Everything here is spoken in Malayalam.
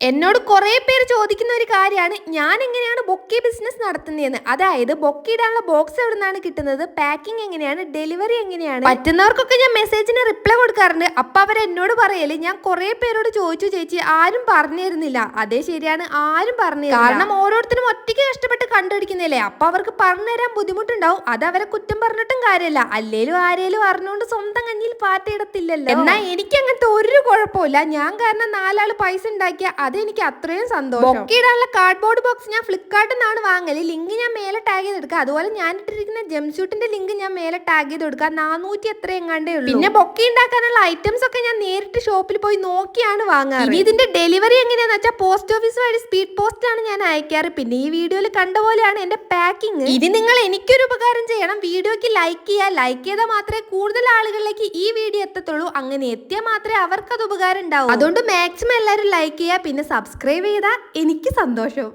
എന്നോട് കുറേ പേര് ചോദിക്കുന്ന ഒരു കാര്യമാണ് ഞാൻ എങ്ങനെയാണ് ബൊക്കെ ബിസിനസ് നടത്തുന്നതെന്ന്. അതായത് ബൊക്കെ ഇടാനുള്ള ബോക്സ് എവിടെ നിന്നാണ് കിട്ടുന്നത്, പാക്കിംഗ് എങ്ങനെയാണ്, ഡെലിവറി എങ്ങനെയാണ്. പറ്റുന്നവർക്കൊക്കെ ഞാൻ മെസ്സേജിന് റിപ്ലൈ കൊടുക്കാറുണ്ട്. അപ്പൊ അവർ എന്നോട് പറയല്, ഞാൻ കുറേ പേരോട് ചോദിച്ചു ചേച്ചി, ആരും പറഞ്ഞു തരുന്നില്ല. അതേ ശരിയാണ്, ആരും പറഞ്ഞു കാരണം ഓരോരുത്തരും ഒറ്റയ്ക്ക് കഷ്ടപ്പെട്ട് കണ്ടുപിടിക്കുന്നില്ലേ. അപ്പൊ അവർക്ക് പറഞ്ഞു തരാൻ ബുദ്ധിമുട്ടുണ്ടാവും. അത് അവരെ കുറ്റം പറഞ്ഞിട്ടും കാര്യമല്ല. അല്ലേലും ആരേലും അറിഞ്ഞുകൊണ്ട് സ്വന്തം കഞ്ഞിയിൽ പാറ്റയിടത്തില്ലല്ലോ. എന്നാൽ എനിക്ക് അങ്ങനത്തെ ഒരു കുഴപ്പമില്ല. ഞാൻ കാരണം 4 ആള് പൈസ ഉണ്ടാക്കിയ അതെനിക്ക് അത്രയും സന്തോഷം. ബൊക്കെയിടാനുള്ള കാർഡ്ബോർഡ് ബോക്സ് ഞാൻ ഫ്ലിപ്കാർട്ടിൽ നിന്നാണ് വാങ്ങല്. ലിങ്ക് ഞാൻ മേലെ ടാഗ് ചെയ്തെടുക്കുക. അതുപോലെ ഞാൻ ഇട്ടിരിക്കുന്ന ജംസ്യൂട്ടിന്റെ ലിങ്ക് ഞാൻ മേലെ ടാഗ് ചെയ്ത് കൊടുക്കുക. 400 എത്ര എങ്ങാണ്ടേ ഉള്ളൂ. പിന്നെ ബൊക്കെ ഉണ്ടാക്കാനുള്ള ഐറ്റംസ് ഒക്കെ ഞാൻ നേരിട്ട് ഷോപ്പിൽ പോയി നോക്കിയാണ് വാങ്ങാറ്. ഇനി ഇതിന്റെ ഡെലിവറി എങ്ങനെയാന്ന് വെച്ചാൽ പോസ്റ്റ് ഓഫീസ് വഴി സ്പീഡ് പോസ്റ്റ് ആണ് ഞാൻ അയക്കാറ്. പിന്നെ ഈ വീഡിയോയിൽ കണ്ട പോലെയാണ് എന്റെ പാക്കിംഗ്. ഇനി നിങ്ങൾ എനിക്കൊരു ഉപകാരം ചെയ്യണം, വീഡിയോക്ക് ലൈക്ക് ചെയ്യുക. ലൈക്ക് ചെയ്താൽ മാത്രമേ കൂടുതൽ ആളുകളിലേക്ക് ഈ വീഡിയോ എത്തത്തുള്ളൂ. അങ്ങനെ എത്തിയാൽ മാത്രമേ അവർക്ക് അത് ഉപകാരം ഉണ്ടാവും. അതുകൊണ്ട് മാക്സിമം എല്ലാവരും ലൈക്ക് ചെയ്യുക. പിന്നെ സബ്സ്ക്രൈബ് ചെയ്താൽ എനിക്ക് സന്തോഷം.